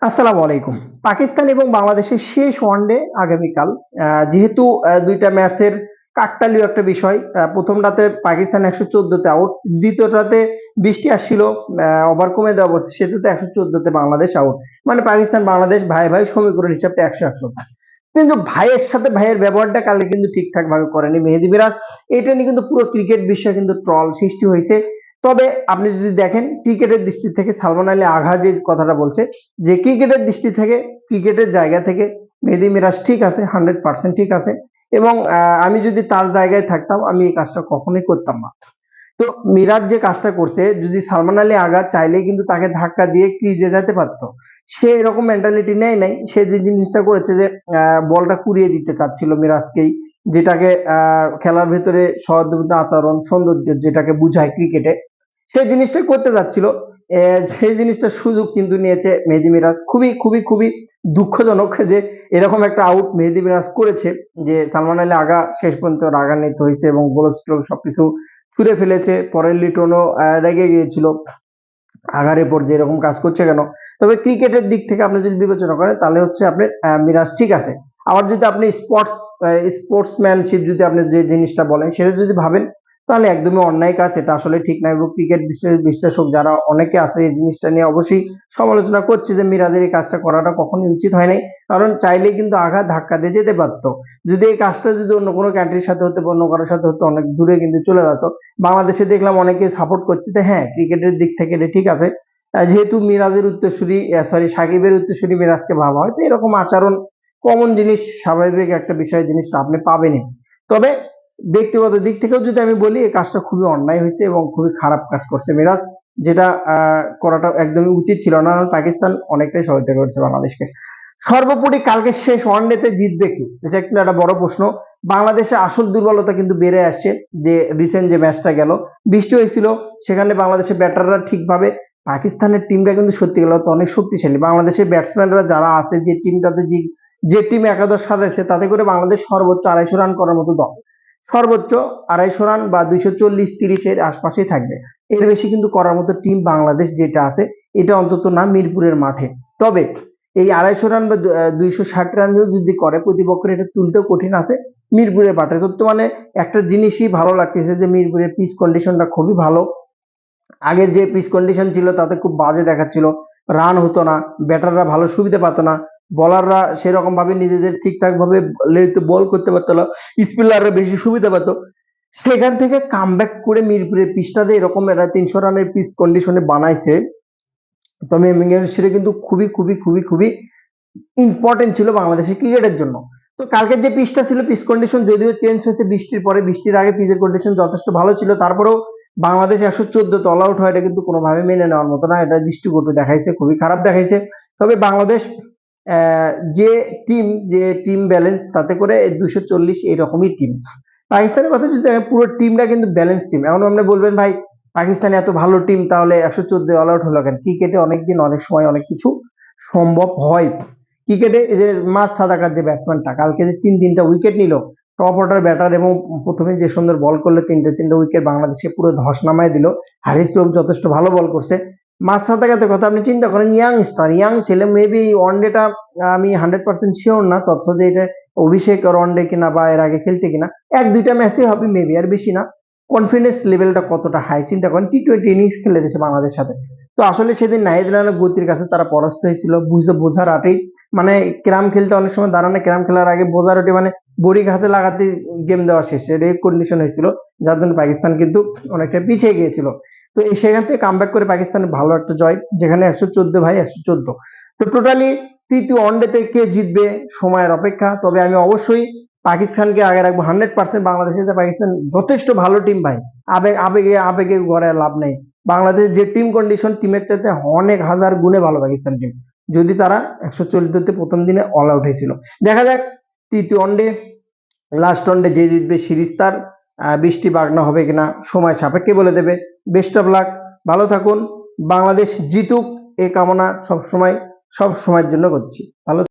আসসালামু আলাইকুম। পাকিস্তান এবং বাংলাদেশের শেষ ওয়ানডে আগামীকাল। যেহেতু ২ টা ম্যাচের কাকতালীয় একটা বিষয়। ১ম টাতে পাকিস্তান ১১৪ তে আউট, ২য় টাতে বৃষ্টি আসছিল, ওভার কমে দেওয়া অবস্থা, সেটাতে ১১৪ তে বাংলাদেশ আউট। মানে পাকিস্তান বাংলাদেশ ভাই, ভাই সমীকরণ হিসাবটা ১০০-১০০। কিন্তু ভাইয়ের সাথে ভাইয়ের ব্যবহারটা কালকে কিন্তু ঠিকঠাক ভাবে করেনি মেহেদী মিরাজ। এটা নিয়ে কিন্তু পুরো ক্রিকেট বিশ্বে কিন্তু ট্রল সৃষ্টি হইছে। তবে আপনি যদি দেখেন ক্রিকেটের দৃষ্টি থেকে সালমান আলী আগা যে কথাটা বলছে, যে ক্রিকেটের দৃষ্টি থেকে, ক্রিকেটের জায়গা থেকে মেহেদী মিরাজ ঠিক আছে, 100% ঠিক আছে। এবং আমি যদি তার জায়গায় থাকতাম আমি এই কাজটা কখনোই করতাম না। তো মিরাজ যে কাজটা করছে, যদি সালমান আলী আগা চাইলেই কিন্তু তাকে ধাক্কা দিয়ে ক্রিজে যেতে পারতো। সে এরকম মেন্টালিটি নেয় নাই। সে যে জিনিসটা করেছে যে বলটা কুড়িয়ে দিতে চাচ্ছিল মিরাজকেই, যেটাকে খেলার ভেতরে সহযোগিতা আচরণ সৌন্দর্য যেটাকে বুঝায় ক্রিকেটে, সেই জিনিসটাই করতে যাচ্ছিল। সেই জিনিসটার সুযোগ কিন্তু নিয়েছে মেহেদী মিরাজ। খুবই, খুবই, খুবই দুঃখজনক যে এরকম একটা আউট মেহেদী মিরাজ করেছে, যে সালমান আলী আগা শেষ পর্যন্ত রাগান্বিত হইছে এবং গ্লোভস-টোভস সবকিছু ছুঁড়ে ফেলেছে। পরে লিটনও রেগে গিয়েছিল আগার এরপর যে এরকম কাজ করছে কেন। তবে ক্রিকেটের দিক থেকে আপনি যদি বিবেচনা করেন তাহলে হচ্ছে আপনার মিরাজ ঠিক আছে। আবার যদি আপনি স্পোর্টসম্যানশিপ যদি আপনি যে জিনিসটা বলেন সেটা যদি ভাবেন, তাহলে একদমই অন্যায় কাজ, এটা আসলে ঠিক না। এবং ক্রিকেট বিশ্লেষক যারা অনেকে আছে এই জিনিসটা নিয়ে অবশ্যই সমালোচনা করছে যে মিরাজের এই কাজটা করাটা কখনোই উচিত হয় নাই। কারণ চাইলেই কিন্তু আঘাত ধাক্কা দিয়ে যেতে পারতো। যদি এই কাজটা যদি অন্য কোনো কান্ট্রির সাথে হতো বা অন্য কারোর সাথে হতো, অনেক দূরে কিন্তু চলে যেত। বাংলাদেশে দেখলাম অনেকে সাপোর্ট করছে যে হ্যাঁ, ক্রিকেটের দিক থেকে এটা ঠিক আছে। যেহেতু মিরাজের উত্তরসূরি, সাকিবের উত্তরসূরি মিরাজকে ভাবা হয়, তো এরকম আচরণ কমন জিনিস, স্বাভাবিক একটা বিষয়, জিনিসটা আপনি পাবেনই। তবে ব্যক্তিগত দিক থেকেও যদি আমি বলি, এই কাজটা খুবই অন্যায় হয়েছে এবং খুবই খারাপ কাজ করছে মিরাজ, যেটা করাটা একদমই উচিত ছিল না। পাকিস্তান অনেকটাই সহায়তা করেছে বাংলাদেশকে। সর্বোপরি কালকে শেষ ওয়ানডেতে জিতবে কি, এটা কিন্তু একটা বড় প্রশ্ন। বাংলাদেশে আসল দুর্বলতা কিন্তু বেড়ে আসছে। যে রিসেন্ট যে ম্যাচটা গেল, বৃষ্টি হয়েছিল, সেখানে বাংলাদেশের ব্যাটাররা ঠিকভাবে, পাকিস্তানের টিমটা কিন্তু সত্যিকার অর্থে অনেক শক্তিশালী। বাংলাদেশের ব্যাটসম্যানরা যারা আছে, যে টিমটাতে যে টিম একাদশ সাজাইছে, তাতে করে বাংলাদেশ সর্বোচ্চ ২৫০ রান করার মতো দল। সর্বোচ্চ ২৫০ রান বা ২৪০-৩০ এর আশপাশেই থাকবে। এর বেশি কিন্তু করার মতো টিম বাংলাদেশ যেটা আছে, এটা অন্তত না মিরপুরের মাঠে। তবে এই ২৫০ রান বা ২৬০ রান যদি করে, প্রতিপক্ষের এটা তুলতেও কঠিন আছে মিরপুরের মাঠে। বর্তমানে একটা জিনিসই ভালো লাগতেছে যে মিরপুরের পিচ কন্ডিশনটা খুবই ভালো। আগের যে পিচ কন্ডিশন ছিল তাতে খুব বাজে দেখাচ্ছিল, রান হতো না, ব্যাটাররা ভালো সুবিধা পেত না, বলাররা সেরকম ভাবে নিজেদের ঠিকঠাক ভাবে বল করতে পারতো না, স্পিনাররা বেশি সুবিধা পেত। সেখান থেকে কামব্যাক করে মিরপুরের পিচটাতে এরকম একটা ৩০০ রানের পিচ কন্ডিশনে বানাইছে। তবে সেটা কিন্তু খুবই, খুবই, খুবই, খুবই ইম্পর্টেন্ট ছিল বাংলাদেশের ক্রিকেটের জন্য। তো কালকের যে পিচটা ছিল, পিচ কন্ডিশন যদিও চেঞ্জ হয়েছে বৃষ্টির পরে, বৃষ্টির আগে পিচের কন্ডিশন যথেষ্ট ভালো ছিল, তারপরেও বাংলাদেশ ১১৪ তে অল আউট হয়, এটা কিন্তু কোনোভাবে মেনে নেওয়ার মতো না। এটা দৃষ্টিকটু দেখাইছে, খুবই খারাপ দেখাইছে। তবে বাংলাদেশ যে টিম ব্যালেন্স, তাতে করে ২৪০ এরকমই টিম। পাকিস্তানের কথা যদি দেখেন, পুরো টিমটা কিন্তু ব্যালেন্স টিম। এখন আপনি বলবেন ভাই পাকিস্তান এত ভালো টিম, তাহলে ১১৪ অল আউট হলো কেন? ক্রিকেটে অনেকদিন অনেক সময় অনেক কিছু সম্ভব হয়। ক্রিকেটে এই যে মাস সাদাকার যে ব্যাটসম্যানটা কালকে যে ৩টা উইকেট নিল, টপ অর্ডার ব্যাটার, এবং প্রথমে যে সুন্দর বল করলো, ৩টে উইকেট বাংলাদেশকে পুরো ধস নামায় দিল। হারিস রফ যথেষ্ট ভালো বল করছে। মাস সাদাকাতের কথা আপনি চিন্তা করেন, ইয়াং ছেলে, মেবি ওয়ানডেটা আমি 100% শিওর না তথ্য যে এটা অভিষেক ওয়ানডে কিনা বা এর আগে খেলছে কিনা, ১-২টা ম্যাচই হবে মেবি, আর বেশি না। কনফিডেন্স লেভেলটা কতটা হাই চিন্তা করেন, টি-20 ইনিংস খেলে দিয়েছে বাংলাদেশের সাথে। তো আসলে সেদিন নাহিদ রানার গতির কাছে তারা পরাস্ত হয়েছিল, বোঝার আটেই। মানে ক্যারাম খেলতে অনেক সময় দাঁড়ানো, ক্যারাম খেলার আগে বোঝার আটে, মানে বড়ি হাতে লাগাতে গেম দেওয়া শেষ, এর কন্ডিশন হয়েছিল, যার জন্য পাকিস্তান কিন্তু অনেকটা পিছিয়ে গিয়েছিল। তো সেখান থেকে কামব্যাক করে পাকিস্তানের ভালো একটা জয়, যেখানে ১১৪ ভাই ১১৪। তো টোটালি তৃতীয় ওয়ানডেতে কে জিতবে সময়ের অপেক্ষা। তবে আমি অবশ্যই পাকিস্তানকে আগে রাখবো 100%। বাংলাদেশের যে পাকিস্তান যথেষ্ট ভালো টিম ভাই, আবেগে আবেগে গড়ে লাভ নেই। বাংলাদেশ যে টিম কন্ডিশন, টিমের চাইতে অনেক হাজার গুণে ভালো পাকিস্তান টিম, যদি তারা ১১৪তে প্রথম দিনে অল আউট হয়েছিল। দেখা যাক তৃতীয় ওয়ানডে, লাস্ট ওয়ানডে যে জিতবে সিরিজ তার। বৃষ্টি বাগনা হবে কিনা সময় সাপেক্ষে বলে দেবে। বেস্ট অফ লাক, ভালো থাকুন, বাংলাদেশ জিতুক, এ কামনা সব সময়ের জন্য করছি। ভালো